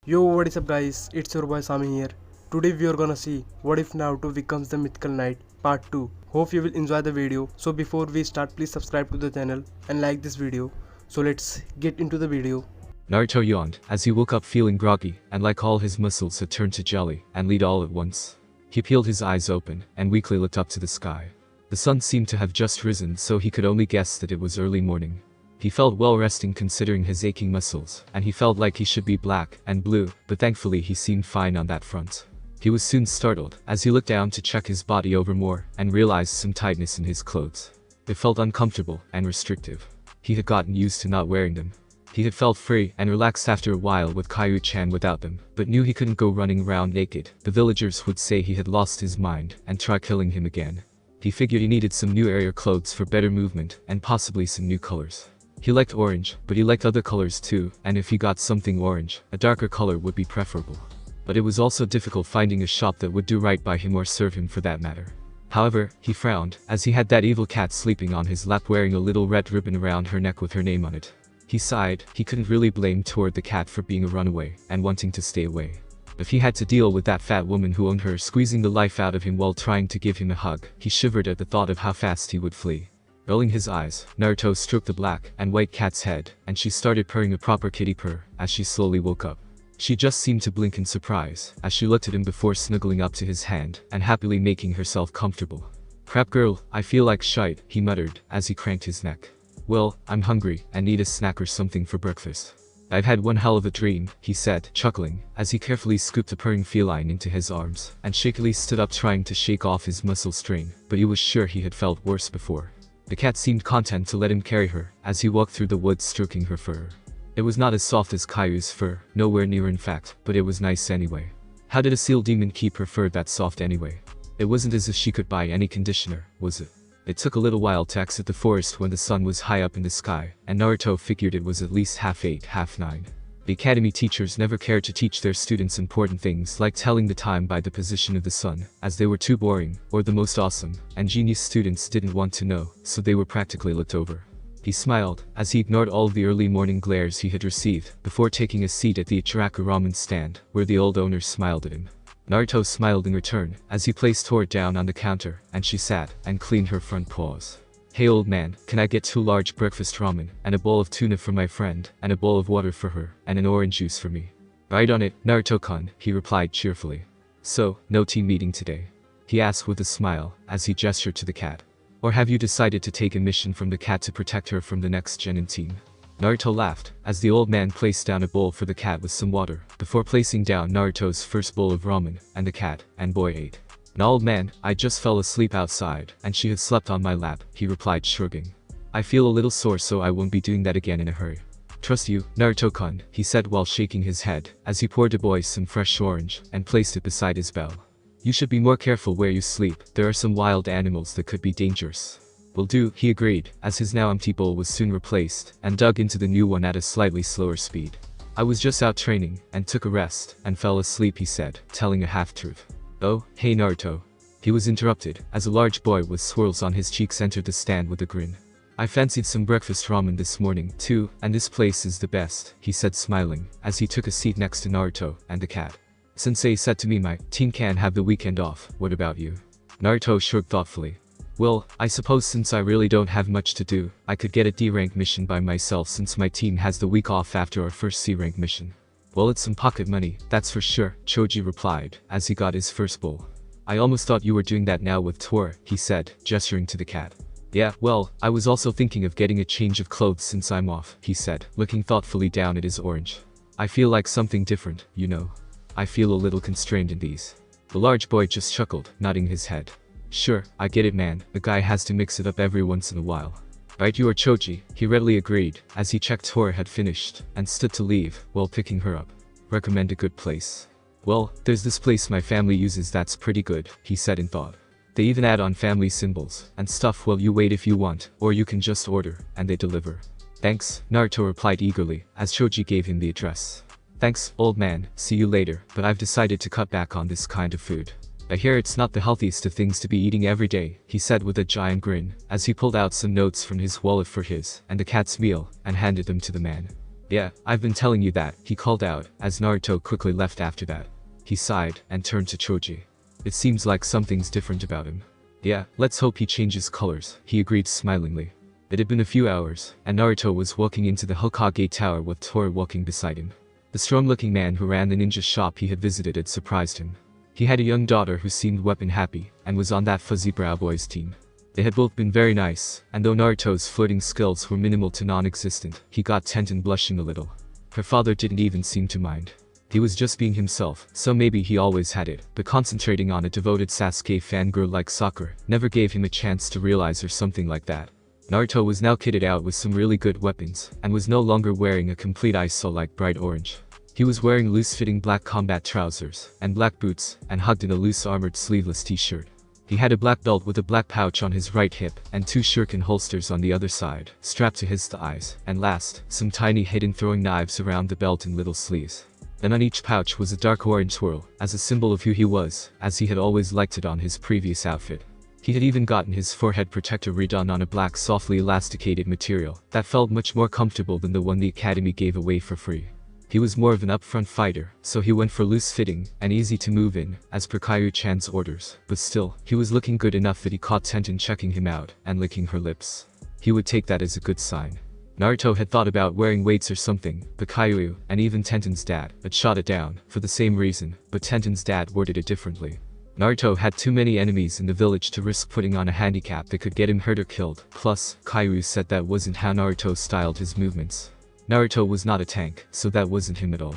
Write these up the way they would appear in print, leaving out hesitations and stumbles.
Yo, what is up guys, it's your boy Sami here. Today we are gonna see what if Naruto becomes the mythical knight part 2. Hope you will enjoy the video. So before we start, please subscribe to the channel and like this video. So let's get into the video. Naruto yawned as he woke up feeling groggy and like all his muscles had turned to jelly and lead all at once. He peeled his eyes open and weakly looked up to the sky. The sun seemed to have just risen, so he could only guess that it was early morning. He felt well resting considering his aching muscles, and he felt like he should be black and blue, but thankfully he seemed fine on that front. He was soon startled as he looked down to check his body over more and realized some tightness in his clothes. It felt uncomfortable and restrictive. He had gotten used to not wearing them. He had felt free and relaxed after a while with Kaiu-chan without them, but knew he couldn't go running around naked. The villagers would say he had lost his mind and try killing him again. He figured he needed some new area clothes for better movement and possibly some new colors. He liked orange, but he liked other colors too, and if he got something orange, a darker color would be preferable. But it was also difficult finding a shop that would do right by him or serve him for that matter. However, he frowned, as he had that evil cat sleeping on his lap wearing a little red ribbon around her neck with her name on it. He sighed. He couldn't really blame toward the cat for being a runaway and wanting to stay away. If he had to deal with that fat woman who owned her squeezing the life out of him while trying to give him a hug, he shivered at the thought of how fast he would flee. Rolling his eyes, Naruto stroked the black and white cat's head, and she started purring a proper kitty purr as she slowly woke up. She just seemed to blink in surprise as she looked at him before snuggling up to his hand and happily making herself comfortable. "Crap girl, I feel like shite," he muttered as he cranked his neck. "Well, I'm hungry and need a snack or something for breakfast. I've had one hell of a dream," he said, chuckling, as he carefully scooped the purring feline into his arms and shakily stood up trying to shake off his muscle strain, but he was sure he had felt worse before. The cat seemed content to let him carry her as he walked through the woods stroking her fur. It was not as soft as Kaiu's fur, nowhere near in fact, but it was nice anyway. How did a seal demon keep her fur that soft anyway? It wasn't as if she could buy any conditioner, was it? It took a little while to exit the forest when the sun was high up in the sky, and Naruto figured it was at least half 8, half 9. The academy teachers never cared to teach their students important things like telling the time by the position of the sun, as they were too boring, or the most awesome, and genius students didn't want to know, so they were practically looked over. He smiled, as he ignored all of the early morning glares he had received, before taking a seat at the Ichiraku ramen stand, where the old owner smiled at him. Naruto smiled in return, as he placed Tor down on the counter, and she sat and cleaned her front paws. "Hey old man, can I get 2 large breakfast ramen, and a bowl of tuna for my friend, and a bowl of water for her, and an orange juice for me?" "Right on it, Naruto-kun," he replied cheerfully. "So, no team meeting today?" he asked with a smile, as he gestured to the cat. "Or have you decided to take a mission from the cat to protect her from the next genin team?" Naruto laughed, as the old man placed down a bowl for the cat with some water, before placing down Naruto's first bowl of ramen, and the cat and boy ate. "Nah old man, I just fell asleep outside, and she had slept on my lap," he replied shrugging. "I feel a little sore, so I won't be doing that again in a hurry." "Trust you, Naruto-kun," he said while shaking his head, as he poured the boy some fresh orange, and placed it beside his bell. "You should be more careful where you sleep, there are some wild animals that could be dangerous." "Will do," he agreed, as his now empty bowl was soon replaced, and dug into the new one at a slightly slower speed. "I was just out training, and took a rest, and fell asleep," he said, telling a half-truth. "Oh, hey Naruto." He was interrupted, as a large boy with swirls on his cheeks entered the stand with a grin. "I fancied some breakfast ramen this morning, too, and this place is the best," he said smiling, as he took a seat next to Naruto and the cat. "Sensei said to me my team can have the weekend off, what about you?" Naruto shrugged thoughtfully. "Well, I suppose since I really don't have much to do, I could get a D-rank mission by myself since my team has the week off after our first C-rank mission." "Well, it's some pocket money, that's for sure," Choji replied, as he got his first bowl. "I almost thought you were doing that now with Tor," he said, gesturing to the cat. "Yeah, well, I was also thinking of getting a change of clothes since I'm off," he said, looking thoughtfully down at his orange. "I feel like something different, you know. I feel a little constrained in these." The large boy just chuckled, nodding his head. "Sure, I get it man, the guy has to mix it up every once in a while." "Right you are Choji," he readily agreed, as he checked Tor had finished, and stood to leave, while picking her up. "Recommend a good place?" "Well, there's this place my family uses that's pretty good," he said in thought. "They even add on family symbols and stuff while you wait if you want, or you can just order, and they deliver." "Thanks," Naruto replied eagerly, as Choji gave him the address. "Thanks, old man, see you later, but I've decided to cut back on this kind of food. I hear it's not the healthiest of things to be eating every day," he said with a giant grin, as he pulled out some notes from his wallet for his and the cat's meal, and handed them to the man. Yeah, I've been telling you that, he called out, as Naruto quickly left after that. He sighed, and turned to Choji. It seems like something's different about him. Yeah, let's hope he changes colors, he agreed smilingly. It had been a few hours, and Naruto was walking into the Hokage tower with Tora walking beside him. The strong-looking man who ran the ninja shop he had visited had surprised him. He had a young daughter who seemed weapon-happy, and was on that fuzzy brow boy's team. They had both been very nice, and though Naruto's flirting skills were minimal to non-existent, he got Tenten blushing a little. Her father didn't even seem to mind. He was just being himself, so maybe he always had it, but concentrating on a devoted Sasuke fangirl like Sakura never gave him a chance to realize or something like that. Naruto was now kitted out with some really good weapons, and was no longer wearing a complete ISO-like bright orange. He was wearing loose-fitting black combat trousers, and black boots, and hugged in a loose armored sleeveless t-shirt. He had a black belt with a black pouch on his right hip, and 2 shuriken holsters on the other side, strapped to his thighs, and last, some tiny hidden throwing knives around the belt in little sleeves. And on each pouch was a dark orange swirl, as a symbol of who he was, as he had always liked it on his previous outfit. He had even gotten his forehead protector redone on a black softly elasticated material, that felt much more comfortable than the one the academy gave away for free. He was more of an upfront fighter, so he went for loose-fitting, and easy to move in, as per Kaiu-chan's orders, but still, he was looking good enough that he caught Tenten checking him out, and licking her lips. He would take that as a good sign. Naruto had thought about wearing weights or something, but Kaiu, and even Tenten's dad, had shot it down, for the same reason, but Tenten's dad worded it differently. Naruto had too many enemies in the village to risk putting on a handicap that could get him hurt or killed, plus, Kaiu said that wasn't how Naruto styled his movements. Naruto was not a tank, so that wasn't him at all.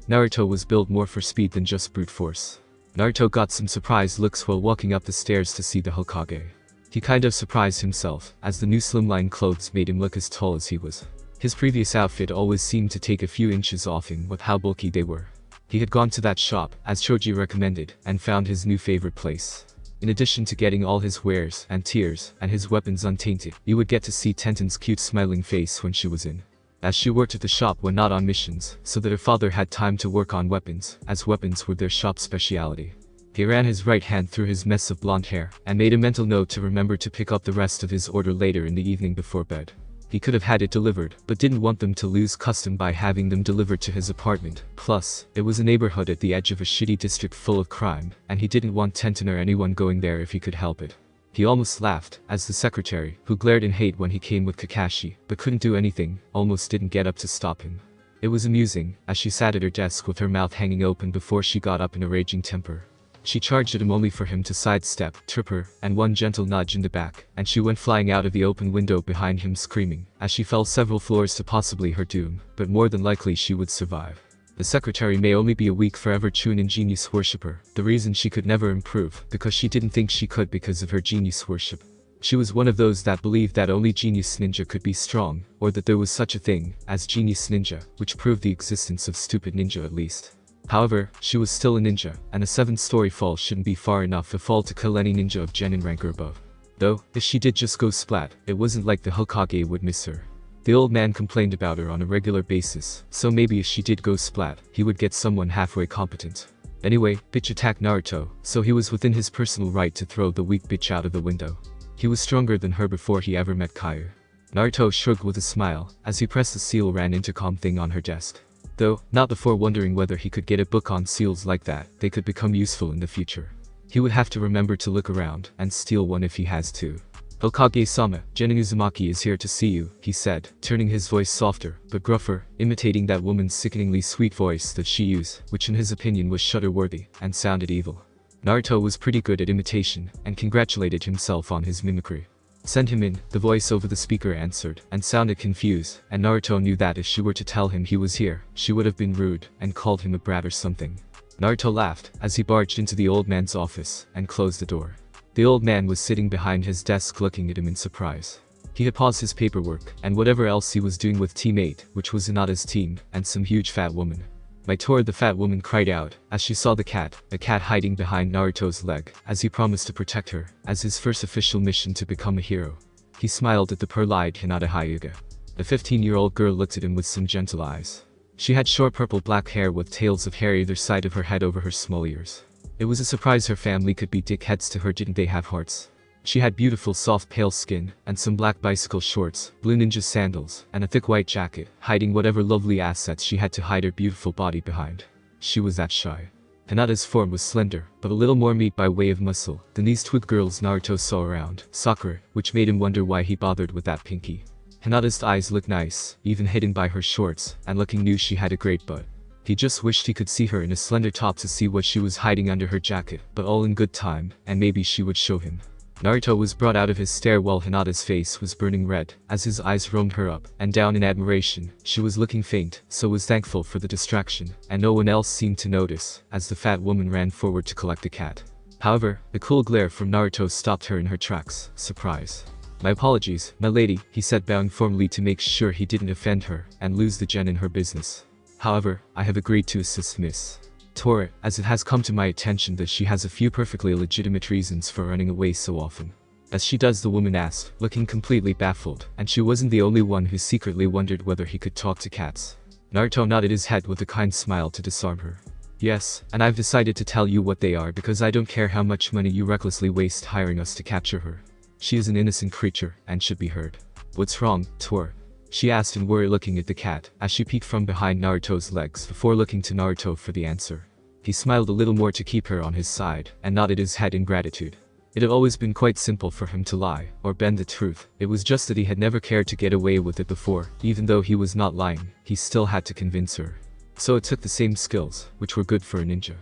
Naruto was built more for speed than just brute force. Naruto got some surprised looks while walking up the stairs to see the Hokage. He kind of surprised himself, as the new slimline clothes made him look as tall as he was. His previous outfit always seemed to take a few inches off him with how bulky they were. He had gone to that shop, as Choji recommended, and found his new favorite place. In addition to getting all his wares and tiers and his weapons untainted, you would get to see Tenten's cute smiling face when she was in. As she worked at the shop when not on missions, so that her father had time to work on weapons, as weapons were their shop's specialty. He ran his right hand through his mess of blonde hair, and made a mental note to remember to pick up the rest of his order later in the evening before bed. He could have had it delivered, but didn't want them to lose custom by having them delivered to his apartment. Plus, it was a neighborhood at the edge of a shitty district full of crime, and he didn't want Tenten or anyone going there if he could help it. He almost laughed, as the secretary, who glared in hate when he came with Kakashi, but couldn't do anything, almost didn't get up to stop him. It was amusing, as she sat at her desk with her mouth hanging open before she got up in a raging temper. She charged at him only for him to sidestep, trip her, and one gentle nudge in the back, and she went flying out of the open window behind him screaming, as she fell several floors to possibly her doom, but more than likely she would survive. The secretary may only be a weak forever Chunin genius worshipper, the reason she could never improve, because she didn't think she could because of her genius worship. She was one of those that believed that only genius ninja could be strong, or that there was such a thing as genius ninja, which proved the existence of stupid ninja at least. However, she was still a ninja, and a 7-story fall shouldn't be far enough to fall to kill any ninja of genin rank or above. Though, if she did just go splat, it wasn't like the Hokage would miss her. The old man complained about her on a regular basis, so maybe if she did go splat, he would get someone halfway competent. Anyway, bitch attacked Naruto, so he was within his personal right to throw the weak bitch out of the window. He was stronger than her before he ever met Kaiu. Naruto shrugged with a smile, as he pressed the seal ran intercom thing on her desk. Though, not before wondering whether he could get a book on seals like that, they could become useful in the future. He would have to remember to look around, and steal one if he has to. Hokage-sama, Genin Uzumaki is here to see you, he said, turning his voice softer, but gruffer, imitating that woman's sickeningly sweet voice that she used, which in his opinion was shudder-worthy, and sounded evil. Naruto was pretty good at imitation, and congratulated himself on his mimicry. Send him in, the voice over the speaker answered, and sounded confused, and Naruto knew that if she were to tell him he was here, she would have been rude, and called him a brat or something. Naruto laughed, as he barged into the old man's office, and closed the door. The old man was sitting behind his desk looking at him in surprise. He had paused his paperwork, and whatever else he was doing with Team 8, which was not his team, and some huge fat woman. My Tor, the fat woman cried out, as she saw the cat hiding behind Naruto's leg, as he promised to protect her, as his first official mission to become a hero. He smiled at the pearl-eyed Hinata Hyuga. The 15-year-old girl looked at him with some gentle eyes. She had short purple-black hair with tails of hair either side of her head over her small ears. It was a surprise her family could be dickheads to her. Didn't they have hearts? She had beautiful soft pale skin, and some black bicycle shorts, blue ninja sandals, and a thick white jacket, hiding whatever lovely assets she had to hide her beautiful body behind. She was that shy. Hinata's form was slender, but a little more meat by way of muscle than these twig girls Naruto saw around Sakura, which made him wonder why he bothered with that pinky. Hinata's eyes looked nice, even hidden by her shorts, and looking new she had a great butt. He just wished he could see her in a slender top to see what she was hiding under her jacket, but all in good time, and maybe she would show him. Naruto was brought out of his stare while Hinata's face was burning red, as his eyes roamed her up and down in admiration. She was looking faint, so was thankful for the distraction, and no one else seemed to notice, as the fat woman ran forward to collect the cat. However, the cool glare from Naruto stopped her in her tracks. Surprise. "My apologies, my lady," he said, bowing formally to make sure he didn't offend her and lose the gen in her business. "However, I have agreed to assist Miss Tora, as it has come to my attention that she has a few perfectly legitimate reasons for running away so often." "As she does?" the woman asked, looking completely baffled, and she wasn't the only one who secretly wondered whether he could talk to cats. Naruto nodded his head with a kind smile to disarm her. "Yes, and I've decided to tell you what they are because I don't care how much money you recklessly waste hiring us to capture her. She is an innocent creature, and should be heard." "What's wrong, Tora?" she asked in worry, looking at the cat, as she peeked from behind Naruto's legs before looking to Naruto for the answer. He smiled a little more to keep her on his side, and nodded his head in gratitude. It had always been quite simple for him to lie, or bend the truth. It was just that he had never cared to get away with it before. Even though he was not lying, he still had to convince her. So it took the same skills, which were good for a ninja.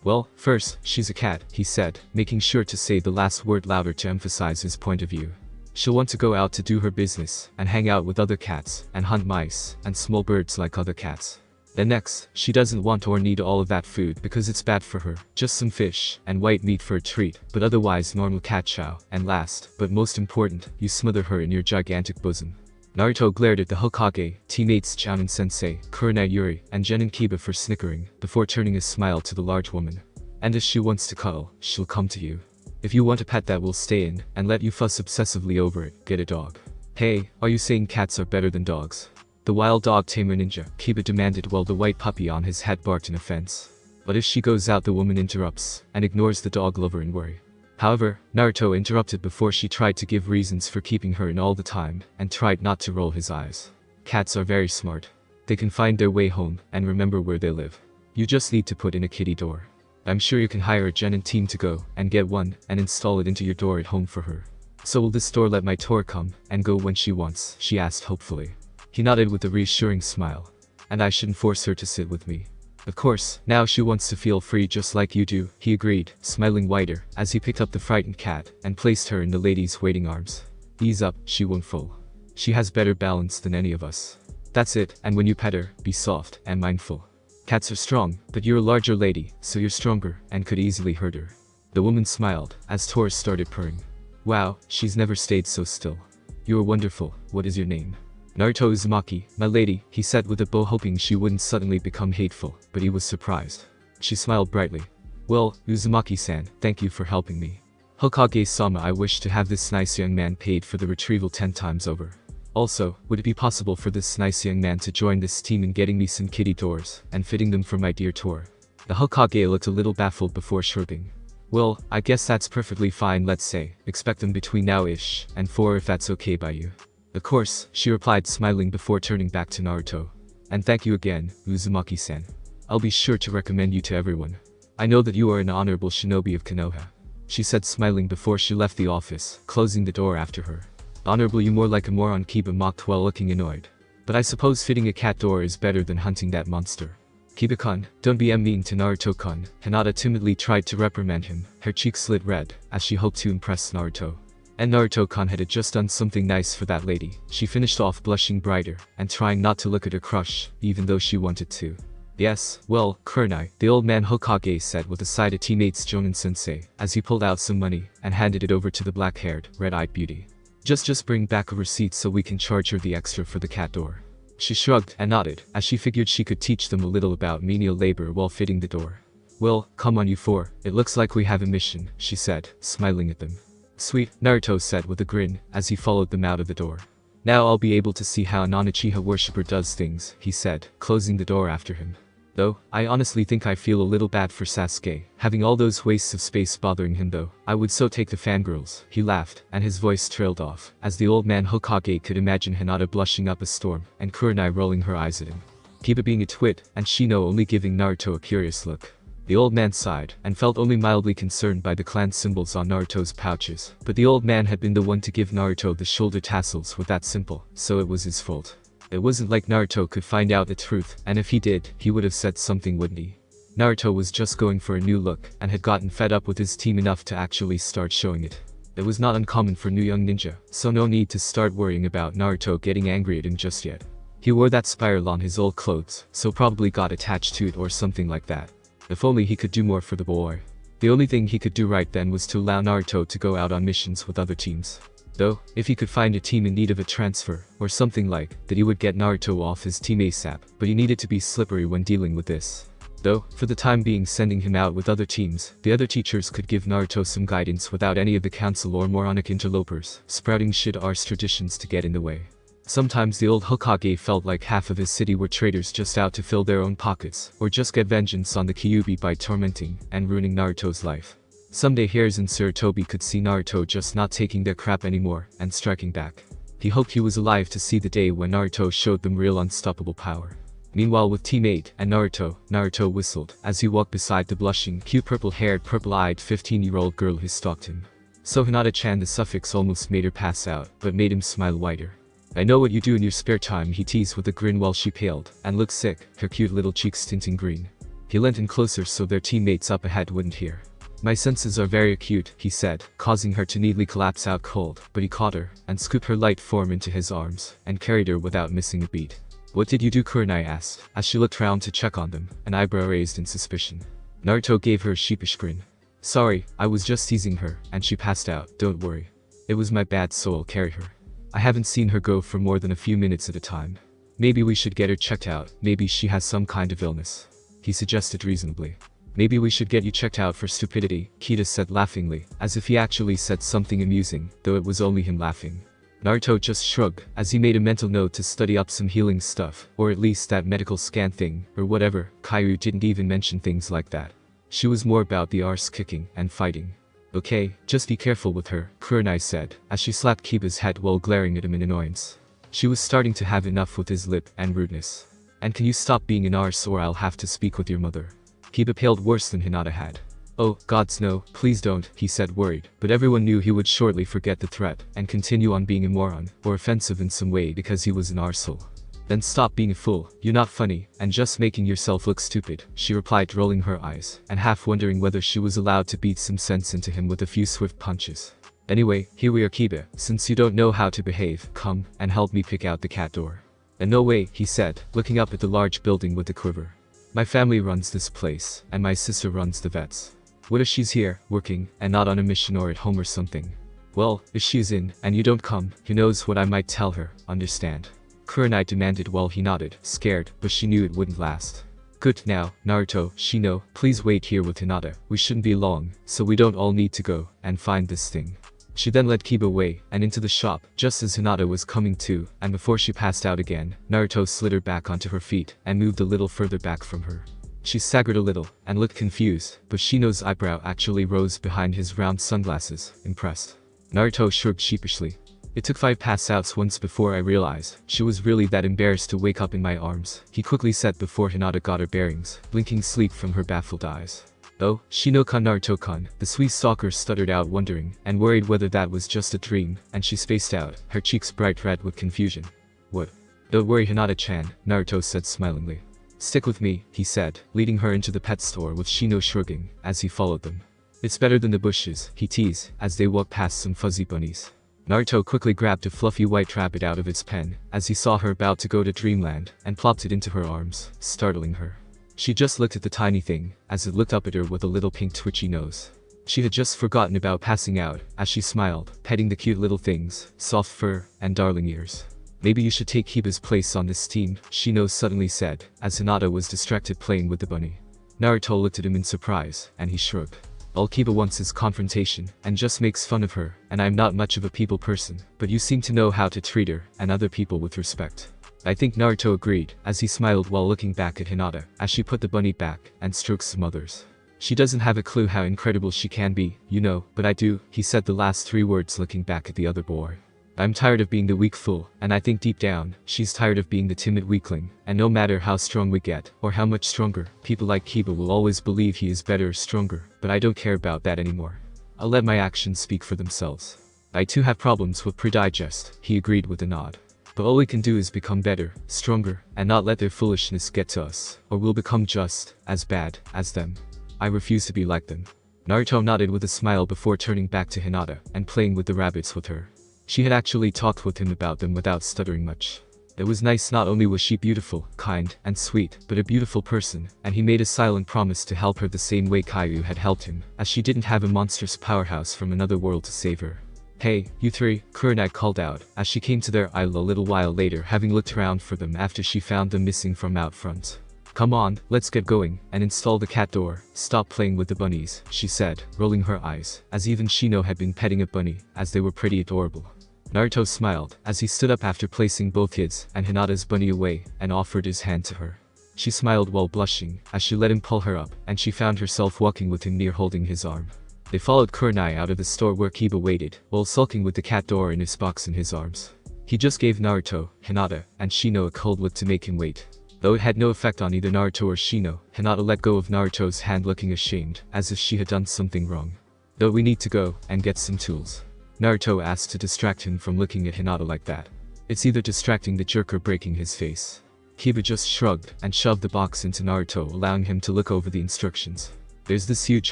"Well, first, she's a cat," he said, making sure to say the last word louder to emphasize his point of view. "She'll want to go out to do her business, and hang out with other cats, and hunt mice, and small birds like other cats. Then next, she doesn't want or need all of that food because it's bad for her, just some fish, and white meat for a treat, but otherwise normal cat chow. And last, but most important, you smother her in your gigantic bosom." Naruto glared at the Hokage, teammates Jounin-sensei, Kurenai Yuri, and Genin Kiba for snickering, before turning a smile to the large woman. "And if she wants to cuddle, she'll come to you. If you want a pet that will stay in, and let you fuss obsessively over it, get a dog." "Hey, are you saying cats are better than dogs?" the wild dog tamer ninja, Kiba demanded while the white puppy on his head barked in offense. But if she goes out, the woman interrupts, and ignores the dog lover in worry. However, Naruto interrupted before she tried to give reasons for keeping her in all the time, and tried not to roll his eyes. "Cats are very smart. They can find their way home, and remember where they live. You just need to put in a kitty door. I'm sure you can hire a Genin team to go, and get one, and install it into your door at home for her." "So will this door let my Tor come, and go when she wants?" she asked hopefully. He nodded with a reassuring smile. "And I shouldn't force her to sit with me?" "Of course, now she wants to feel free just like you do," he agreed, smiling wider, as he picked up the frightened cat, and placed her in the lady's waiting arms. "Ease up, she won't fall. She has better balance than any of us. That's it, and when you pet her, be soft, and mindful. Cats are strong, but you're a larger lady, so you're stronger, and could easily hurt her." The woman smiled, as Tor started purring. "Wow, she's never stayed so still. You are wonderful. What is your name?" "Naruto Uzumaki, my lady," he said with a bow, hoping she wouldn't suddenly become hateful, but he was surprised. She smiled brightly. "Well, Uzumaki-san, thank you for helping me. Hokage-sama, I wish to have this nice young man paid for the retrieval 10 times over. Also, would it be possible for this nice young man to join this team in getting me some kitty doors, and fitting them for my dear Tor?" The Hokage looked a little baffled before shrugging. "Well, I guess that's perfectly fine, let's say, expect them between now-ish, and 4 if that's okay by you." "Of course," she replied, smiling before turning back to Naruto. "And thank you again, Uzumaki-san. I'll be sure to recommend you to everyone. I know that you are an honorable shinobi of Konoha," she said, smiling before she left the office, closing the door after her. "Honorable, you more like a moron," Kiba mocked while looking annoyed. "But I suppose fitting a cat door is better than hunting that monster." "Kiba-kun, don't be mean to Naruto-kun," Hinata timidly tried to reprimand him, her cheeks lit red, as she hoped to impress Naruto. And Naruto-kun had just done something nice for that lady. She finished off blushing brighter, and trying not to look at her crush, even though she wanted to. "Yes, well, Kurenai," the old man Hokage said with a sigh to teammates Jounin-sensei, as he pulled out some money, and handed it over to the black-haired, red-eyed beauty. Just bring back a receipt so we can charge her the extra for the cat door." She shrugged and nodded, as she figured she could teach them a little about menial labor while fitting the door. "Well, come on you 4, it looks like we have a mission," she said, smiling at them. "Sweet," Naruto said with a grin, as he followed them out of the door. "Now I'll be able to see how a non-Uchiha worshipper does things," he said, closing the door after him. Though, I honestly think I feel a little bad for Sasuke, having all those wastes of space bothering him though. I would so take the fangirls. He laughed, and his voice trailed off, as the old man Hokage could imagine Hinata blushing up a storm, and Kurenai rolling her eyes at him. Kiba being a twit, and Shino only giving Naruto a curious look. The old man sighed, and felt only mildly concerned by the clan symbols on Naruto's pouches, but the old man had been the one to give Naruto the shoulder tassels with that symbol, so it was his fault. It wasn't like Naruto could find out the truth, and if he did, he would have said something, wouldn't he? Naruto was just going for a new look, and had gotten fed up with his team enough to actually start showing it. It was not uncommon for new young ninja, so no need to start worrying about Naruto getting angry at him just yet. He wore that spiral on his old clothes, so probably got attached to it or something like that. If only he could do more for the boy. The only thing he could do right then was to allow Naruto to go out on missions with other teams. Though, if he could find a team in need of a transfer, or something like that, he would get Naruto off his team ASAP, but he needed to be slippery when dealing with this. Though, for the time being, sending him out with other teams, the other teachers could give Naruto some guidance without any of the council or moronic interlopers sprouting shit-arse traditions to get in the way. Sometimes the old Hokage felt like half of his city were traitors just out to fill their own pockets, or just get vengeance on the Kyuubi by tormenting and ruining Naruto's life. Someday Hairs and Sarutobi could see Naruto just not taking their crap anymore, and striking back. He hoped he was alive to see the day when Naruto showed them real unstoppable power. Meanwhile with Team 8 and Naruto whistled, as he walked beside the blushing, cute purple-haired, purple-eyed 15-year-old girl who stalked him. So Hinata-chan, the suffix almost made her pass out, but made him smile wider. "I know what you do in your spare time," he teased with a grin while she paled, and looked sick, her cute little cheeks tinting green. He leant in closer so their teammates up ahead wouldn't hear. "My senses are very acute," he said, causing her to neatly collapse out cold, but he caught her, and scooped her light form into his arms, and carried her without missing a beat. "What did you do?" Kurenai asked, as she looked round to check on them, an eyebrow raised in suspicion. Naruto gave her a sheepish grin. "Sorry, I was just teasing her, and she passed out, don't worry. It was my bad, so I'll carry her. I haven't seen her go for more than a few minutes at a time. Maybe we should get her checked out, maybe she has some kind of illness," he suggested reasonably. "Maybe we should get you checked out for stupidity," Kita said laughingly, as if he actually said something amusing, though it was only him laughing. Naruto just shrugged, as he made a mental note to study up some healing stuff, or at least that medical scan thing, or whatever. Kairu didn't even mention things like that. She was more about the arse kicking and fighting. "Okay, just be careful with her," Kurenai said, as she slapped Kiba's head while glaring at him in annoyance. She was starting to have enough with his lip and rudeness. "And can you stop being an arse or I'll have to speak with your mother." Kiba paled worse than Hinata had. "Oh, gods no, please don't," he said worried, but everyone knew he would shortly forget the threat, and continue on being a moron, or offensive in some way because he was an arsehole. "Then stop being a fool, you're not funny, and just making yourself look stupid," she replied, rolling her eyes, and half wondering whether she was allowed to beat some sense into him with a few swift punches. "Anyway, here we are Kiba, since you don't know how to behave, come and help me pick out the cat door." "And no way," he said, looking up at the large building with the quiver. "My family runs this place, and my sister runs the vets. What if she's here, working, and not on a mission or at home or something? Well, if she's in, and you don't come, who knows what I might tell her, understand?" Kurenai demanded while he nodded, scared, but she knew it wouldn't last. "Good, now, Naruto, Shino, please wait here with Hinata. We shouldn't be long, so we don't all need to go and find this thing." She then led Kiba away, and into the shop, just as Hinata was coming to, and before she passed out again, Naruto slid her back onto her feet, and moved a little further back from her. She staggered a little, and looked confused, but Shino's eyebrow actually rose behind his round sunglasses, impressed. Naruto shrugged sheepishly. "It took 5 pass-outs once before I realized she was really that embarrassed to wake up in my arms," he quickly said before Hinata got her bearings, blinking sleep from her baffled eyes. "Oh, Shino-kun, Naruto-kun," the sweet stalker stuttered out, wondering and worried whether that was just a dream, and she spaced out, her cheeks bright red with confusion. "What?" "Don't worry, Hinata-chan," Naruto said smilingly. "Stick with me," he said, leading her into the pet store with Shino shrugging, as he followed them. "It's better than the bushes," he teased, as they walked past some fuzzy bunnies. Naruto quickly grabbed a fluffy white rabbit out of its pen, as he saw her about to go to Dreamland, and plopped it into her arms, startling her. She just looked at the tiny thing, as it looked up at her with a little pink twitchy nose. She had just forgotten about passing out, as she smiled, petting the cute little thing's soft fur and darling ears. "Maybe you should take Kiba's place on this team," Shino suddenly said, as Hinata was distracted playing with the bunny. Naruto looked at him in surprise, and he shrugged. "All Kiba wants is confrontation, and just makes fun of her, and I'm not much of a people person, but you seem to know how to treat her and other people with respect." I think Naruto agreed, as he smiled while looking back at Hinata, as she put the bunny back, and stroked some others. She doesn't have a clue how incredible she can be, you know, but I do, he said the last 3 words looking back at the other boy. I'm tired of being the weak fool, and I think deep down, she's tired of being the timid weakling, and no matter how strong we get, or how much stronger, people like Kiba will always believe he is better or stronger, but I don't care about that anymore. I'll let my actions speak for themselves. I too have problems with predigest, he agreed with a nod. But all we can do is become better, stronger, and not let their foolishness get to us, or we'll become just as bad as them. I refuse to be like them. Naruto nodded with a smile before turning back to Hinata, and playing with the rabbits with her. She had actually talked with him about them without stuttering much. It was nice. Not only was she beautiful, kind, and sweet, but a beautiful person, and he made a silent promise to help her the same way Caillou had helped him, as she didn't have a monstrous powerhouse from another world to save her. Hey, you three, Kurenai called out, as she came to their isle a little while later, having looked around for them after she found them missing from out front. Come on, let's get going, and install the cat door. Stop playing with the bunnies, she said, rolling her eyes, as even Shino had been petting a bunny, as they were pretty adorable. Naruto smiled, as he stood up after placing both his and Hinata's bunny away, and offered his hand to her. She smiled while blushing, as she let him pull her up, and she found herself walking with him near holding his arm. They followed Kurenai out of the store where Kiba waited, while sulking with the cat door in his box in his arms. He just gave Naruto, Hinata, and Shino a cold look to make him wait. Though it had no effect on either Naruto or Shino, Hinata let go of Naruto's hand looking ashamed, as if she had done something wrong. Though we need to go and get some tools, Naruto asked to distract him from looking at Hinata like that. It's either distracting the jerk or breaking his face. Kiba just shrugged and shoved the box into Naruto, allowing him to look over the instructions. There's this huge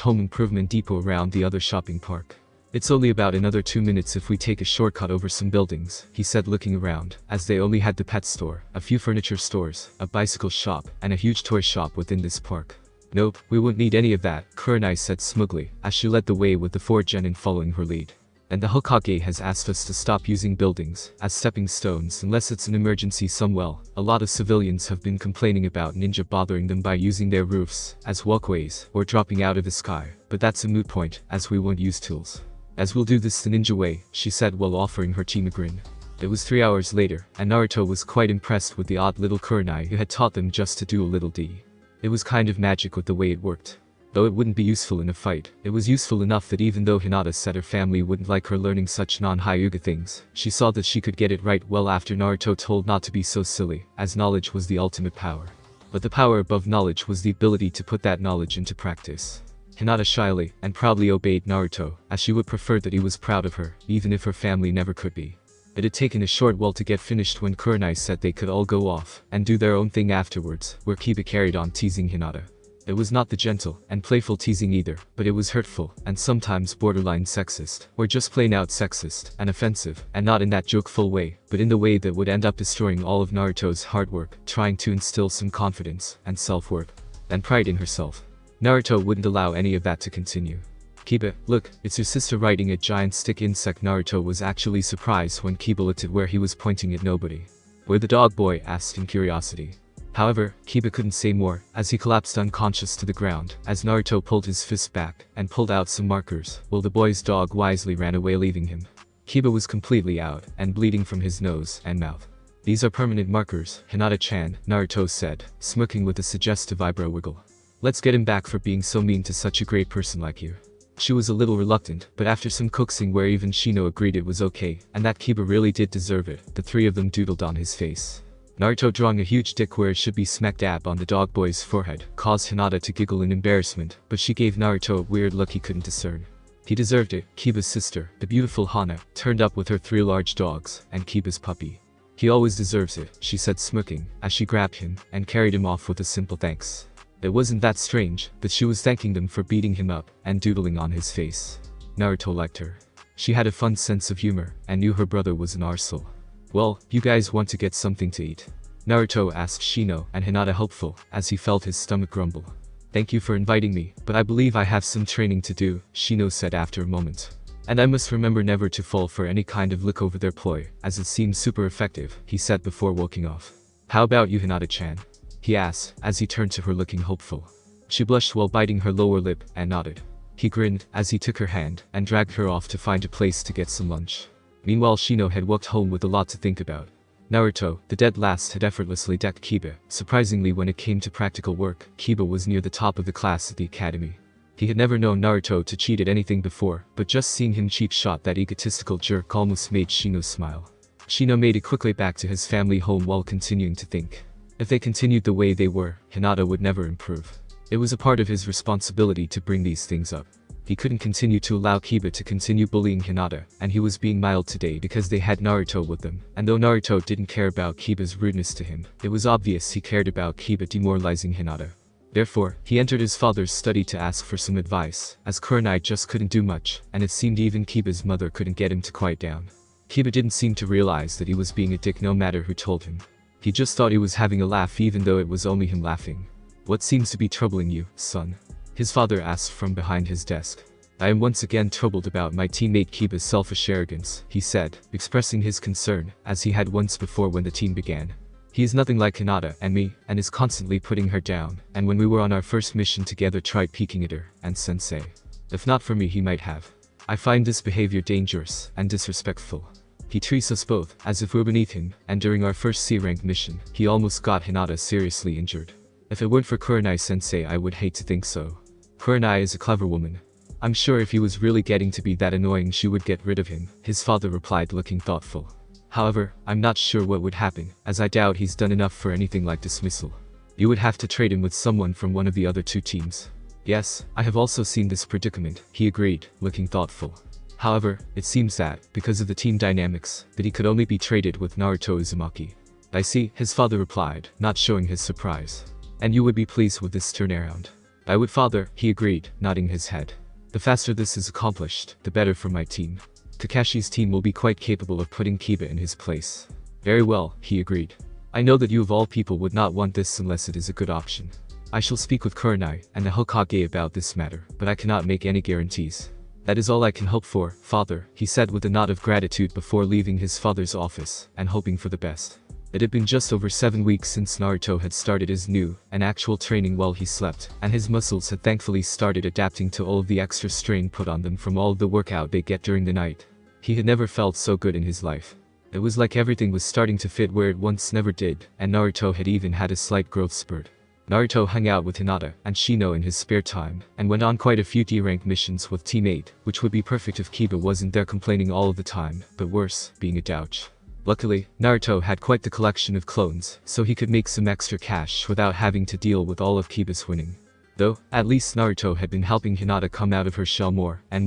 home improvement depot around the other shopping park. It's only about another 2 minutes if we take a shortcut over some buildings, he said looking around, as they only had the pet store, a few furniture stores, a bicycle shop, and a huge toy shop within this park. Nope, we won't need any of that, Kurenai said smugly, as she led the way with the 4 genin following her lead. And the Hokage has asked us to stop using buildings as stepping stones unless it's an emergency somewhere. A lot of civilians have been complaining about ninja bothering them by using their roofs as walkways or dropping out of the sky, but that's a moot point, as we won't use tools. As we'll do this the ninja way, she said while offering her team a grin. It was 3 hours later, and Naruto was quite impressed with the odd little Kurenai who had taught them just to do a little D. It was kind of magic with the way it worked. Though it wouldn't be useful in a fight, it was useful enough that even though Hinata said her family wouldn't like her learning such non-Hyuga things, she saw that she could get it right well after Naruto told not to be so silly, as knowledge was the ultimate power. But the power above knowledge was the ability to put that knowledge into practice. Hinata shyly and proudly obeyed Naruto, as she would prefer that he was proud of her, even if her family never could be. It had taken a short while to get finished when Kurenai said they could all go off and do their own thing afterwards, where Kiba carried on teasing Hinata. It was not the gentle and playful teasing either, but it was hurtful and sometimes borderline sexist, or just plain out sexist and offensive, and not in that jokeful way, but in the way that would end up destroying all of Naruto's hard work, trying to instill some confidence and self-worth and pride in herself. Naruto wouldn't allow any of that to continue. Kiba, look, it's your sister riding a giant stick insect. Naruto was actually surprised when Kiba looked at where he was pointing at nobody. Where the dog boy asked in curiosity. However, Kiba couldn't say more, as he collapsed unconscious to the ground, as Naruto pulled his fist back, and pulled out some markers, while the boy's dog wisely ran away leaving him. Kiba was completely out, and bleeding from his nose and mouth. These are permanent markers, Hinata-chan, Naruto said, smirking with a suggestive eyebrow wiggle. Let's get him back for being so mean to such a great person like you. She was a little reluctant, but after some coaxing where even Shino agreed it was okay, and that Kiba really did deserve it, the 3 of them doodled on his face. Naruto drawing a huge dick where it should be smack dab on the dog boy's forehead, caused Hinata to giggle in embarrassment, but she gave Naruto a weird look he couldn't discern. He deserved it. Kiba's sister, the beautiful Hana, turned up with her 3 large dogs, and Kiba's puppy. He always deserves it, she said smirking, as she grabbed him, and carried him off with a simple thanks. It wasn't that strange, that she was thanking them for beating him up, and doodling on his face. Naruto liked her. She had a fun sense of humor, and knew her brother was an arsehole. Well, you guys want to get something to eat? Naruto asked Shino and Hinata hopeful, as he felt his stomach grumble. Thank you for inviting me, but I believe I have some training to do, Shino said after a moment. And I must remember never to fall for any kind of look over their ploy, as it seems super effective, he said before walking off. How about you, Hinata-chan? He asked, as he turned to her looking hopeful. She blushed while biting her lower lip, and nodded. He grinned, as he took her hand, and dragged her off to find a place to get some lunch. Meanwhile Shino had walked home with a lot to think about. Naruto, the dead last, had effortlessly decked Kiba. Surprisingly, when it came to practical work, Kiba was near the top of the class at the academy. He had never known Naruto to cheat at anything before, but just seeing him cheap shot that egotistical jerk almost made Shino smile. Shino made it quickly back to his family home while continuing to think. If they continued the way they were, Hinata would never improve. It was a part of his responsibility to bring these things up. He couldn't continue to allow Kiba to continue bullying Hinata, and he was being mild today because they had Naruto with them. And though Naruto didn't care about Kiba's rudeness to him, it was obvious he cared about Kiba demoralizing Hinata. Therefore, he entered his father's study to ask for some advice, as Kurenai just couldn't do much, and it seemed even Kiba's mother couldn't get him to quiet down. Kiba didn't seem to realize that he was being a dick no matter who told him. He just thought he was having a laugh even though it was only him laughing. "What seems to be troubling you, son?" his father asked from behind his desk. "I am once again troubled about my teammate Kiba's selfish arrogance," he said, expressing his concern, as he had once before when the team began. "He is nothing like Hinata and me, and is constantly putting her down, and when we were on our first mission together tried peeking at her, and sensei. If not for me he might have. I find this behavior dangerous and disrespectful. He treats us both as if we're beneath him, and during our first C-rank mission, he almost got Hinata seriously injured. If it weren't for Kurenai-sensei I would hate to think so. Kurenai is a clever woman. I'm sure if he was really getting to be that annoying she would get rid of him," his father replied looking thoughtful. "However, I'm not sure what would happen, as I doubt he's done enough for anything like dismissal. You would have to trade him with someone from one of the other two teams." "Yes, I have also seen this predicament," he agreed, looking thoughtful. "However, it seems that, because of the team dynamics, that he could only be traded with Naruto Uzumaki." "I see," his father replied, not showing his surprise. "And you would be pleased with this turnaround?" "I would, father," he agreed, nodding his head. "The faster this is accomplished, the better for my team. Kakashi's team will be quite capable of putting Kiba in his place." "Very well," he agreed. "I know that you of all people would not want this unless it is a good option. I shall speak with Kurenai and the Hokage about this matter, but I cannot make any guarantees." "That is all I can hope for, father," he said with a nod of gratitude before leaving his father's office, and hoping for the best. It had been just over 7 weeks since Naruto had started his new and actual training while he slept, and his muscles had thankfully started adapting to all of the extra strain put on them from all of the workout they get during the night. He had never felt so good in his life. It was like everything was starting to fit where it once never did, and Naruto had even had a slight growth spurt. Naruto hung out with Hinata and Shino in his spare time, and went on quite a few D-rank missions with Team 8, which would be perfect if Kiba wasn't there complaining all of the time, but worse, being a douche. Luckily, Naruto had quite the collection of clones, so he could make some extra cash without having to deal with all of Kiba's winning. Though, at least Naruto had been helping Hinata come out of her shell more, and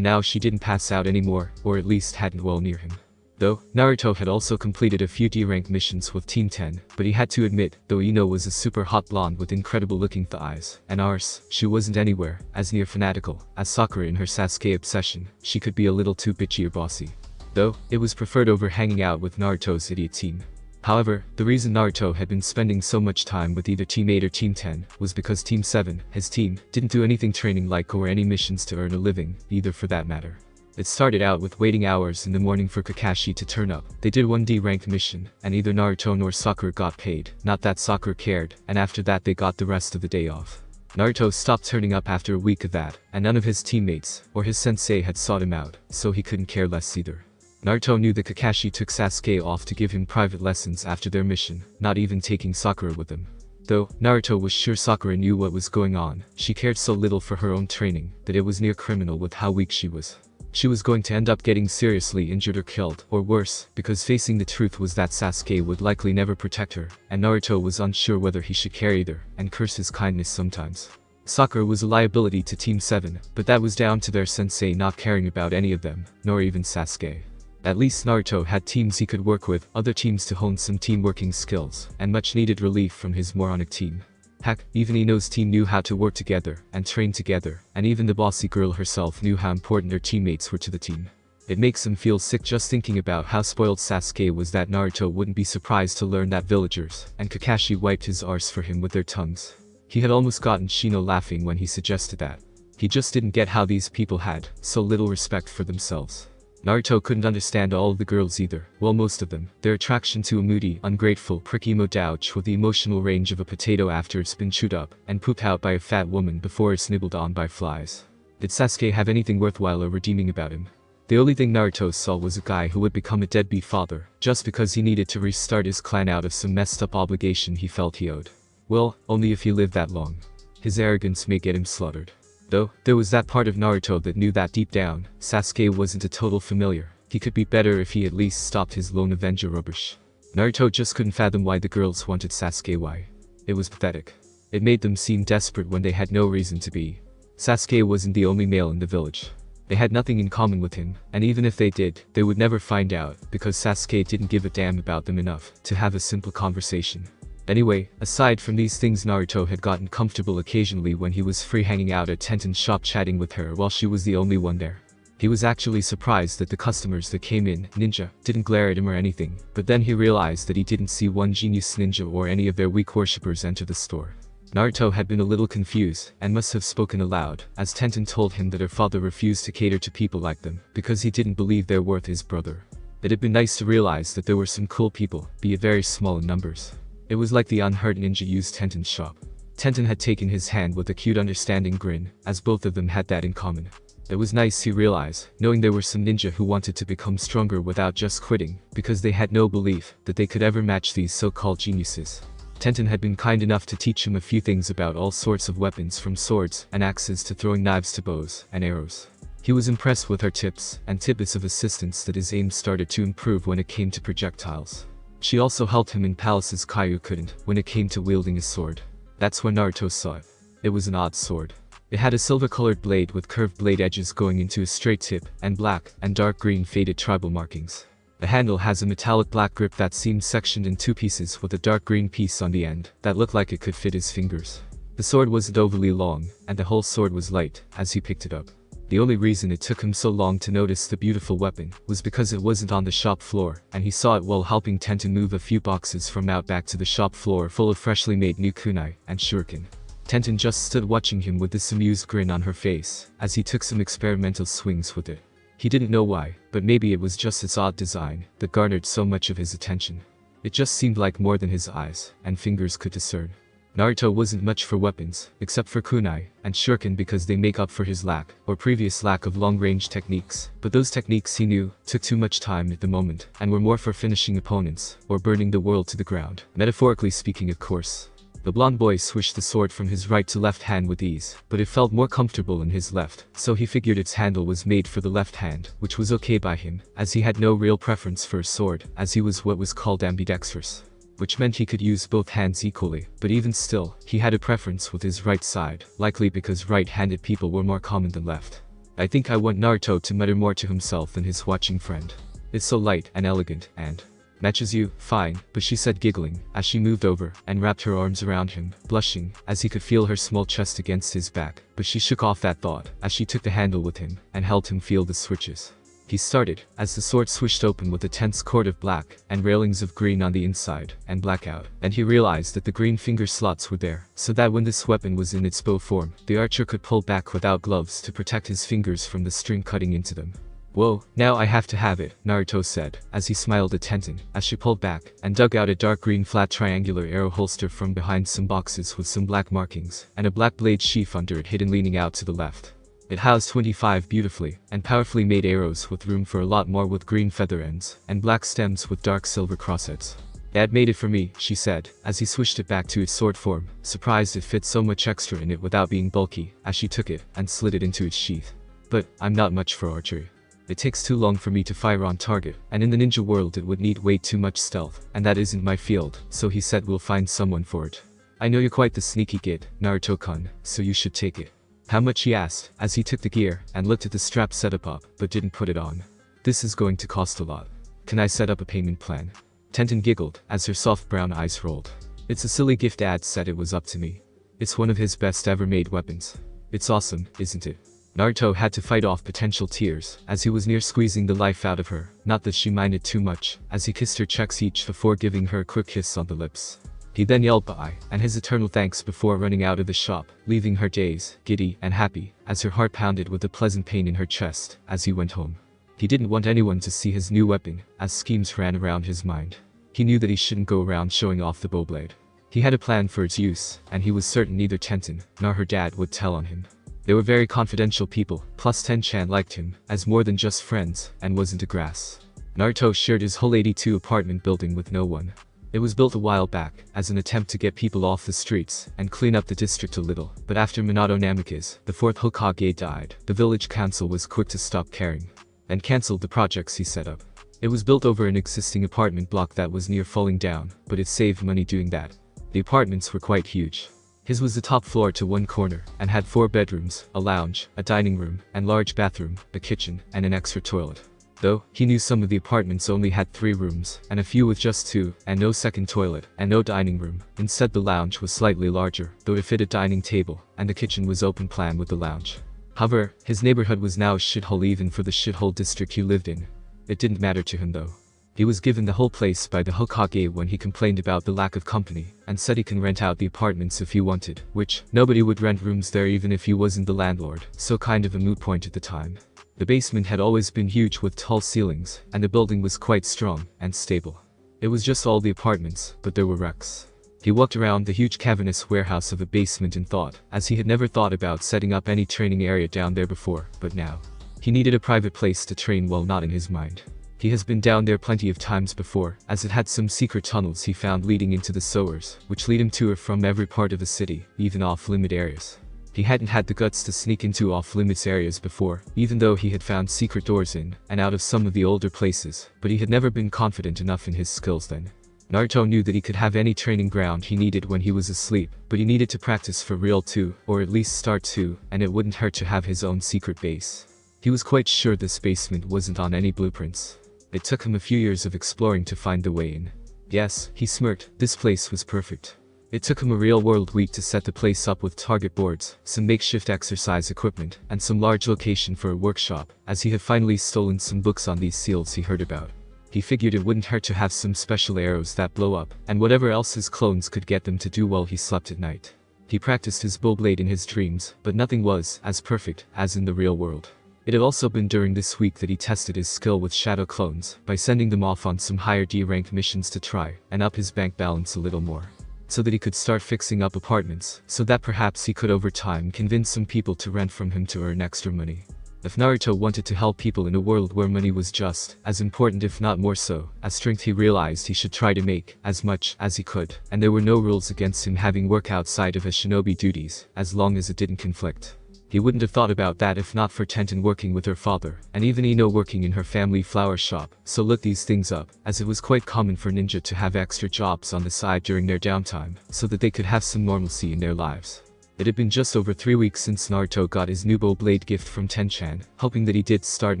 now she didn't pass out anymore, or at least hadn't well near him. Though, Naruto had also completed a few D-rank missions with Team 10, but he had to admit, though Ino was a super hot blonde with incredible looking thighs, and arse, she wasn't anywhere as near fanatical as Sakura in her Sasuke obsession. She could be a little too bitchy or bossy. Though, it was preferred over hanging out with Naruto's idiot team. However, the reason Naruto had been spending so much time with either Team 8 or Team 10 was because Team 7, his team, didn't do anything training-like or any missions to earn a living, either for that matter. It started out with waiting hours in the morning for Kakashi to turn up. They did one D-rank mission, and either Naruto nor Sakura got paid, not that Sakura cared, and after that they got the rest of the day off. Naruto stopped turning up after a week of that, and none of his teammates, or his sensei had sought him out, so he couldn't care less either. Naruto knew that Kakashi took Sasuke off to give him private lessons after their mission, not even taking Sakura with him. Though, Naruto was sure Sakura knew what was going on, she cared so little for her own training, that it was near criminal with how weak she was. She was going to end up getting seriously injured or killed, or worse, because facing the truth was that Sasuke would likely never protect her, and Naruto was unsure whether he should care either, and cursed his kindness sometimes. Sakura was a liability to Team 7, but that was down to their sensei not caring about any of them, nor even Sasuke. At least Naruto had teams he could work with, other teams to hone some team-working skills, and much needed relief from his moronic team. Heck, even Ino's team knew how to work together, and train together, and even the bossy girl herself knew how important her teammates were to the team. It makes him feel sick just thinking about how spoiled Sasuke was that Naruto wouldn't be surprised to learn that villagers and Kakashi wiped his arse for him with their tongues. He had almost gotten Shino laughing when he suggested that. He just didn't get how these people had so little respect for themselves. Naruto couldn't understand all of the girls either, well most of them, their attraction to a moody, ungrateful, prick emo douche with the emotional range of a potato after it's been chewed up and pooped out by a fat woman before it's nibbled on by flies. Did Sasuke have anything worthwhile or redeeming about him? The only thing Naruto saw was a guy who would become a deadbeat father, just because he needed to restart his clan out of some messed up obligation he felt he owed. Well, only if he lived that long. His arrogance may get him slaughtered. Though, there was that part of Naruto that knew that deep down, Sasuke wasn't a total familiar. He could be better if he at least stopped his lone avenger rubbish. Naruto just couldn't fathom why the girls wanted Sasuke. Why? It was pathetic. It made them seem desperate when they had no reason to be. Sasuke wasn't the only male in the village. They had nothing in common with him, and even if they did, they would never find out, because Sasuke didn't give a damn about them enough to have a simple conversation. Anyway, aside from these things, Naruto had gotten comfortable occasionally when he was free hanging out at Tenten's shop chatting with her while she was the only one there. He was actually surprised that the customers that came in, ninja, didn't glare at him or anything, but then he realized that he didn't see one genius ninja or any of their weak worshippers enter the store. Naruto had been a little confused, and must have spoken aloud, as Tenten told him that her father refused to cater to people like them, because he didn't believe they're worth his brother. It had been nice to realize that there were some cool people, be it very small in numbers. It was like the unhurt ninja used Tenten's shop. Tenten had taken his hand with a cute understanding grin, as both of them had that in common. It was nice, he realized, knowing there were some ninja who wanted to become stronger without just quitting, because they had no belief that they could ever match these so-called geniuses. Tenten had been kind enough to teach him a few things about all sorts of weapons, from swords and axes to throwing knives to bows and arrows. He was impressed with her tips and tidbits of assistance that his aim started to improve when it came to projectiles. She also helped him in places Kaiu couldn't when it came to wielding his sword. That's when Naruto saw it. It was an odd sword. It had a silver-colored blade with curved blade edges going into a straight tip, and black and dark green faded tribal markings. The handle has a metallic black grip that seemed sectioned in two pieces with a dark green piece on the end that looked like it could fit his fingers. The sword wasn't overly long, and the whole sword was light as he picked it up. The only reason it took him so long to notice the beautiful weapon was because it wasn't on the shop floor, and he saw it while helping Tenten move a few boxes from out back to the shop floor full of freshly made new kunai and shuriken. Tenten just stood watching him with this amused grin on her face as he took some experimental swings with it. He didn't know why, but maybe it was just its odd design that garnered so much of his attention. It just seemed like more than his eyes and fingers could discern. Naruto wasn't much for weapons, except for kunai and shuriken, because they make up for his lack, or previous lack, of long-range techniques, but those techniques, he knew, took too much time at the moment, and were more for finishing opponents, or burning the world to the ground, metaphorically speaking of course. The blonde boy swished the sword from his right to left hand with ease, but it felt more comfortable in his left, so he figured its handle was made for the left hand, which was okay by him, as he had no real preference for a sword, as he was what was called ambidextrous, which meant he could use both hands equally, but even still, he had a preference with his right side, likely because right-handed people were more common than left. I think I want Naruto to mutter more to himself than his watching friend. It's so light and elegant, and matches you, fine, but she said, giggling, as she moved over and wrapped her arms around him, blushing, as he could feel her small chest against his back, but she shook off that thought, as she took the handle with him, and helped him feel the switches. He started, as the sword swished open with a tense cord of black, and railings of green on the inside, and black out, and he realized that the green finger slots were there, so that when this weapon was in its bow form, the archer could pull back without gloves to protect his fingers from the string cutting into them. Whoa, now I have to have it, Naruto said, as he smiled at Tenten, as she pulled back, and dug out a dark green flat triangular arrow holster from behind some boxes with some black markings, and a black blade sheath under it hidden leaning out to the left. It housed 25 beautifully and powerfully made arrows with room for a lot more, with green feather ends, and black stems with dark silver crossheads. Dad made it for me, she said, as he swished it back to its sword form, surprised it fit so much extra in it without being bulky, as she took it and slid it into its sheath. But I'm not much for archery. It takes too long for me to fire on target, and in the ninja world it would need way too much stealth, and that isn't my field, so he said we'll find someone for it. I know you're quite the sneaky kid, Naruto-kun, so you should take it. How much, he asked, as he took the gear and looked at the strap setup up, but didn't put it on. This is going to cost a lot. Can I set up a payment plan? Tenten giggled, as her soft brown eyes rolled. It's a silly gift, Dad said it was up to me. It's one of his best ever made weapons. It's awesome, isn't it? Naruto had to fight off potential tears, as he was near squeezing the life out of her, not that she minded too much, as he kissed her cheeks each before giving her a quick kiss on the lips. He then yelled bye, and his eternal thanks before running out of the shop, leaving her dazed, giddy, and happy, as her heart pounded with a pleasant pain in her chest, as he went home. He didn't want anyone to see his new weapon, as schemes ran around his mind. He knew that he shouldn't go around showing off the bow blade. He had a plan for its use, and he was certain neither Tenten nor her dad would tell on him. They were very confidential people, plus Ten-chan liked him, as more than just friends, and was into grass. Naruto shared his whole 82 apartment building with no one. It was built a while back, as an attempt to get people off the streets, and clean up the district a little, but after Minato Namikaze, the 4th Hokage died, the village council was quick to stop caring, and cancelled the projects he set up. It was built over an existing apartment block that was near falling down, but it saved money doing that. The apartments were quite huge. His was the top floor to one corner, and had 4 bedrooms, a lounge, a dining room, and large bathroom, a kitchen, and an extra toilet. Though, he knew some of the apartments only had 3 rooms, and a few with just 2, and no second toilet, and no dining room. Instead the lounge was slightly larger, though it fit a dining table, and the kitchen was open plan with the lounge. However, his neighborhood was now a shithole even for the shithole district he lived in. It didn't matter to him though. He was given the whole place by the Hokage when he complained about the lack of company, and said he can rent out the apartments if he wanted, which, nobody would rent rooms there even if he wasn't the landlord, so kind of a moot point at the time. The basement had always been huge with tall ceilings, and the building was quite strong and stable. It was just all the apartments, but there were wrecks. He walked around the huge cavernous warehouse of a basement and thought, as he had never thought about setting up any training area down there before, but now. He needed a private place to train while not in his mind. He has been down there plenty of times before, as it had some secret tunnels he found leading into the sewers, which lead him to or from every part of the city, even off-limit areas. He hadn't had the guts to sneak into off-limits areas before, even though he had found secret doors in and out of some of the older places, but he had never been confident enough in his skills then. Naruto knew that he could have any training ground he needed when he was asleep, but he needed to practice for real too, or at least start to, and it wouldn't hurt to have his own secret base. He was quite sure this basement wasn't on any blueprints. It took him a few years of exploring to find the way in. Yes, he smirked, this place was perfect. It took him a real-world week to set the place up with target boards, some makeshift exercise equipment, and some large location for a workshop, as he had finally stolen some books on these seals he heard about. He figured it wouldn't hurt to have some special arrows that blow up, and whatever else his clones could get them to do while he slept at night. He practiced his bow blade in his dreams, but nothing was as perfect as in the real world. It had also been during this week that he tested his skill with shadow clones, by sending them off on some higher D-rank missions to try and up his bank balance a little more, so that he could start fixing up apartments, so that perhaps he could over time convince some people to rent from him to earn extra money. If Naruto wanted to help people in a world where money was just as important if not more so, as strength he realized he should try to make as much as he could, and there were no rules against him having work outside of his shinobi duties, as long as it didn't conflict. He wouldn't have thought about that if not for Tenten working with her father, and even Ino working in her family flower shop, so look these things up, as it was quite common for ninja to have extra jobs on the side during their downtime, so that they could have some normalcy in their lives. It had been just over 3 weeks since Naruto got his new bow blade gift from Ten-chan, hoping that he did start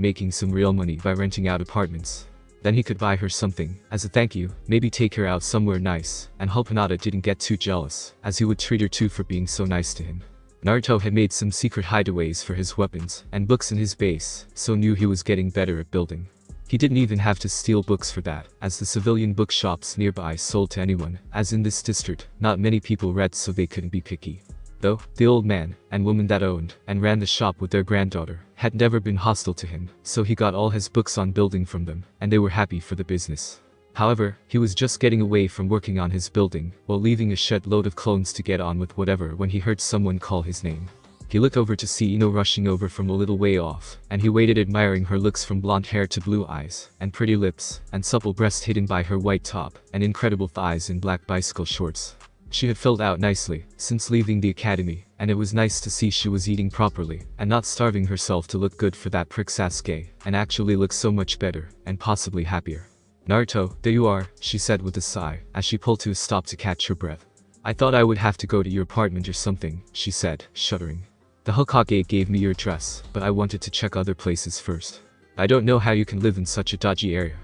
making some real money by renting out apartments. Then he could buy her something, as a thank you, maybe take her out somewhere nice, and hope Hinata didn't get too jealous, as he would treat her too for being so nice to him. Naruto had made some secret hideaways for his weapons and books in his base, so knew he was getting better at building. He didn't even have to steal books for that, as the civilian bookshops nearby sold to anyone, as in this district, not many people read so they couldn't be picky. Though, the old man and woman that owned and ran the shop with their granddaughter had never been hostile to him, so he got all his books on building from them, and they were happy for the business. However, he was just getting away from working on his building, while leaving a shed load of clones to get on with whatever when he heard someone call his name. He looked over to see Ino rushing over from a little way off, and he waited admiring her looks from blonde hair to blue eyes, and pretty lips, and supple breast hidden by her white top, and incredible thighs in black bicycle shorts. She had filled out nicely, since leaving the academy, and it was nice to see she was eating properly, and not starving herself to look good for that prick Sasuke, and actually look so much better, and possibly happier. Naruto, there you are, she said with a sigh, as she pulled to a stop to catch her breath. I thought I would have to go to your apartment or something, she said, shuddering. The Hokage gave me your address, but I wanted to check other places first. I don't know how you can live in such a dodgy area.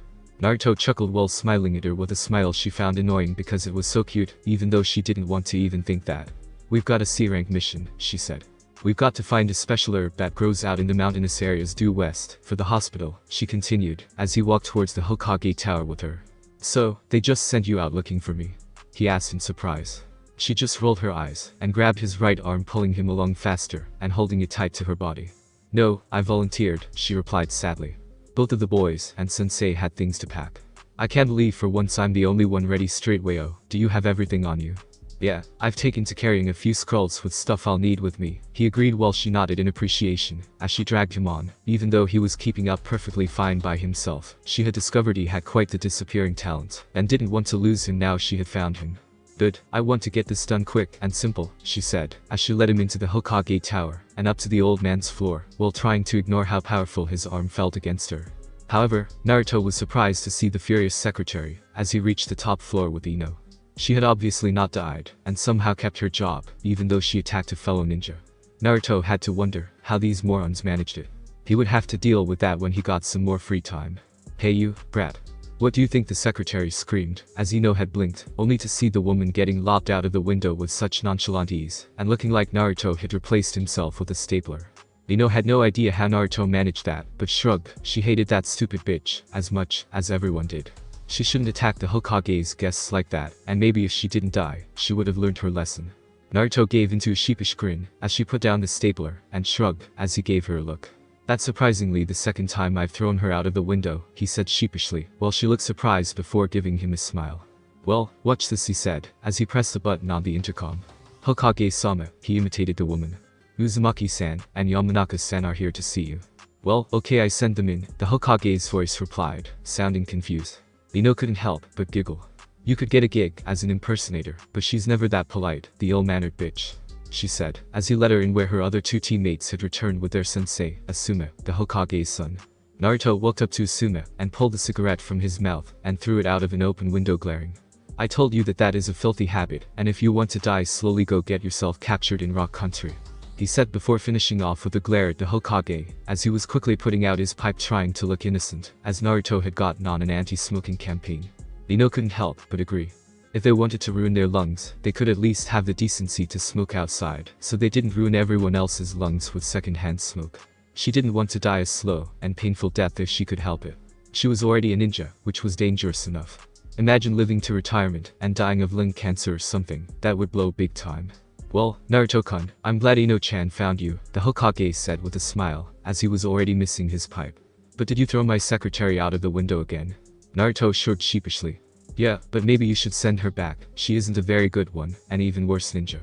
Naruto chuckled while smiling at her with a smile she found annoying because it was so cute, even though she didn't want to even think that. We've got a C-rank mission, she said. We've got to find a special herb that grows out in the mountainous areas due west, for the hospital, she continued, as he walked towards the Hokage tower with her. So, they just sent you out looking for me? He asked in surprise. She just rolled her eyes, and grabbed his right arm pulling him along faster, and holding it tight to her body. No, I volunteered, she replied sadly. Both of the boys and sensei had things to pack. I can't believe for once I'm the only one ready straightway. Oh, do you have everything on you? Yeah, I've taken to carrying a few scrolls with stuff I'll need with me, he agreed while she nodded in appreciation, as she dragged him on. Even though he was keeping up perfectly fine by himself, she had discovered he had quite the disappearing talent, and didn't want to lose him now she had found him. Good, I want to get this done quick and simple, she said, as she led him into the Hokage tower, and up to the old man's floor, while trying to ignore how powerful his arm felt against her. However, Naruto was surprised to see the furious secretary, as he reached the top floor with Ino. She had obviously not died, and somehow kept her job, even though she attacked a fellow ninja. Naruto had to wonder how these morons managed it. He would have to deal with that when he got some more free time. Hey you, brat. What do you think, the secretary screamed, as Ino had blinked, only to see the woman getting lopped out of the window with such nonchalant ease, and looking like Naruto had replaced himself with a stapler. Ino had no idea how Naruto managed that, but shrugged. She hated that stupid bitch, as much as everyone did. She shouldn't attack the Hokage's guests like that, and maybe if she didn't die, she would have learned her lesson. Naruto gave into a sheepish grin, as she put down the stapler, and shrugged, as he gave her a look. That's surprisingly the second time I've thrown her out of the window, he said sheepishly, while she looked surprised before giving him a smile. Well, watch this, he said, as he pressed the button on the intercom. Hokage-sama, he imitated the woman. Uzumaki-san and Yamanaka-san are here to see you. Well, okay, I send them in, the Hokage's voice replied, sounding confused. Ino couldn't help but giggle. You could get a gig as an impersonator, but she's never that polite, the ill-mannered bitch, she said, as he led her in where her other two teammates had returned with their sensei, Asuma, the Hokage's son. Naruto walked up to Asuma and pulled the cigarette from his mouth and threw it out of an open window, glaring. I told you that is a filthy habit, and if you want to die slowly, go get yourself captured in rock country, he said before finishing off with a glare at the Hokage, as he was quickly putting out his pipe trying to look innocent, as Naruto had gotten on an anti-smoking campaign. Ino couldn't help but agree. If they wanted to ruin their lungs, they could at least have the decency to smoke outside, so they didn't ruin everyone else's lungs with second-hand smoke. She didn't want to die a slow and painful death if she could help it. She was already a ninja, which was dangerous enough. Imagine living to retirement and dying of lung cancer or something, that would blow big time. Well, Naruto-kun, I'm glad Ino-chan found you, the Hokage said with a smile, as he was already missing his pipe. But did you throw my secretary out of the window again? Naruto shrugged sheepishly. Yeah, but maybe you should send her back, she isn't a very good one, and even worse ninja.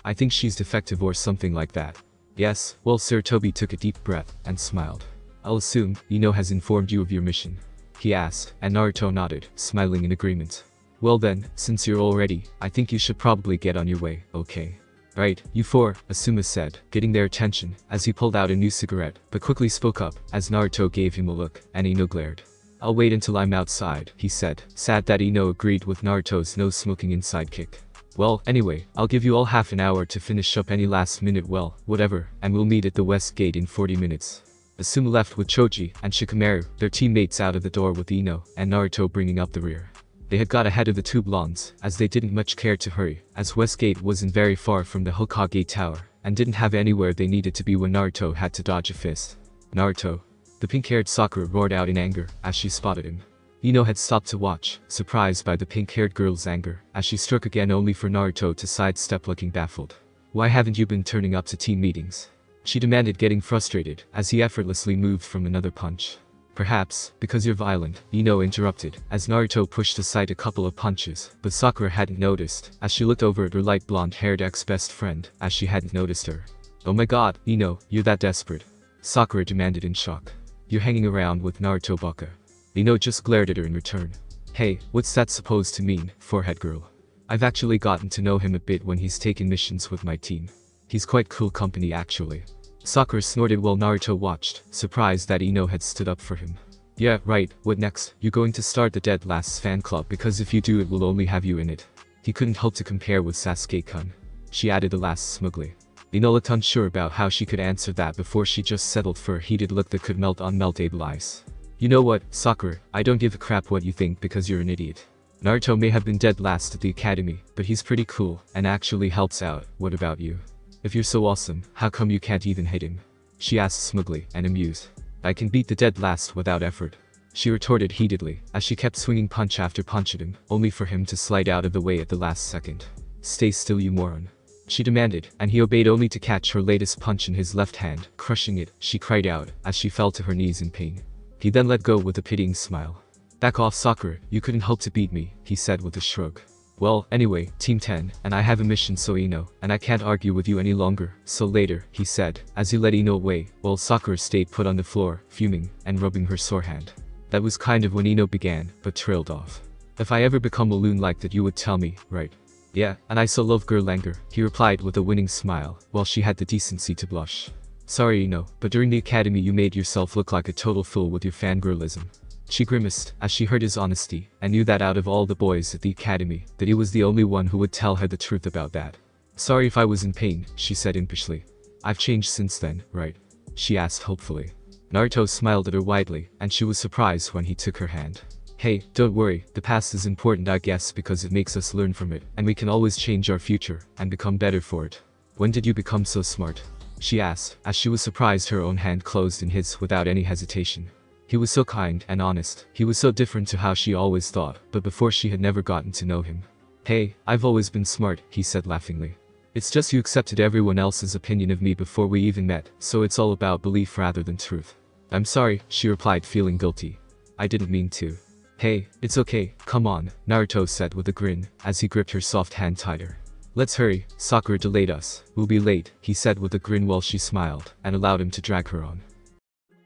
I think she's defective or something like that. Yes, well, Sir Toby took a deep breath and smiled. I'll assume Ino has informed you of your mission, he asked, and Naruto nodded, smiling in agreement. Well then, since you're all ready, I think you should probably get on your way, okay? Right, you four, Asuma said, getting their attention, as he pulled out a new cigarette, but quickly spoke up, as Naruto gave him a look, and Ino glared. I'll wait until I'm outside, he said, sad that Ino agreed with Naruto's no smoking inside kick. Well, anyway, I'll give you all half an hour to finish up any last minute, well, whatever, and we'll meet at the west gate in 40 minutes. Asuma left with Choji and Shikamaru, their teammates, out of the door with Ino and Naruto bringing up the rear. They had got ahead of the two blondes, as they didn't much care to hurry, as Westgate wasn't very far from the Hokage tower, and didn't have anywhere they needed to be when Naruto had to dodge a fist. Naruto! The pink-haired Sakura roared out in anger, as she spotted him. Ino had stopped to watch, surprised by the pink-haired girl's anger, as she struck again only for Naruto to sidestep looking baffled. Why haven't you been turning up to team meetings? She demanded, getting frustrated, as he effortlessly moved from another punch. Perhaps, because you're violent, Ino interrupted, as Naruto pushed aside a couple of punches, but Sakura hadn't noticed, as she looked over at her light blonde-haired ex-best friend, as she hadn't noticed her. Oh my god, Ino, you're that desperate? Sakura demanded in shock. You're hanging around with Naruto baka. Ino just glared at her in return. Hey, what's that supposed to mean, forehead girl? I've actually gotten to know him a bit when he's taken missions with my team. He's quite cool company actually. Sakura snorted while Naruto watched, surprised that Ino had stood up for him. Yeah, right, what next? You're going to start the Dead Lasts fan club, because if you do it will only have you in it. He couldn't hope to compare with Sasuke-kun. She added the last smugly. Ino looked unsure about how she could answer that before she just settled for a heated look that could melt unmeltable ice. You know what, Sakura, I don't give a crap what you think because you're an idiot. Naruto may have been dead last at the academy, but he's pretty cool and actually helps out. What about you? If you're so awesome, how come you can't even hit him? She asked smugly and amused. I can beat the dead last without effort, she retorted heatedly, as she kept swinging punch after punch at him, only for him to slide out of the way at the last second. Stay still, you moron, she demanded, and he obeyed only to catch her latest punch in his left hand, crushing it. She cried out, as she fell to her knees in pain. He then let go with a pitying smile. Back off, Sakura, you couldn't hope to beat me, he said with a shrug. Well, anyway, Team 10, and I have a mission, so Ino, and I can't argue with you any longer, so later, he said, as he led Ino away, while Sakura stayed put on the floor, fuming, and rubbing her sore hand. That was kind of when Ino began, but trailed off. If I ever become a loon like that, you would tell me, right? Yeah, and I so love girl Langer, he replied with a winning smile, while she had the decency to blush. Sorry Ino, but during the academy you made yourself look like a total fool with your fangirlism. She grimaced, as she heard his honesty, and knew that out of all the boys at the academy, that he was the only one who would tell her the truth about that. Sorry if I was in pain, she said impishly. I've changed since then, right? She asked hopefully. Naruto smiled at her widely, and she was surprised when he took her hand. Hey, don't worry, the past is important I guess because it makes us learn from it, and we can always change our future, and become better for it. When did you become so smart? She asked, as she was surprised her own hand closed in his without any hesitation. He was so kind and honest, he was so different to how she always thought, but before she had never gotten to know him. Hey, I've always been smart, he said laughingly. It's just you accepted everyone else's opinion of me before we even met, so it's all about belief rather than truth. I'm sorry, she replied feeling guilty. I didn't mean to. Hey, it's okay, come on, Naruto said with a grin, as he gripped her soft hand tighter. Let's hurry, Sakura delayed us, we'll be late, he said with a grin while she smiled, and allowed him to drag her on.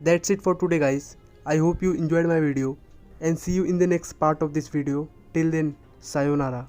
That's it for today guys. I hope you enjoyed my video and see you in the next part of this video. Till then, sayonara.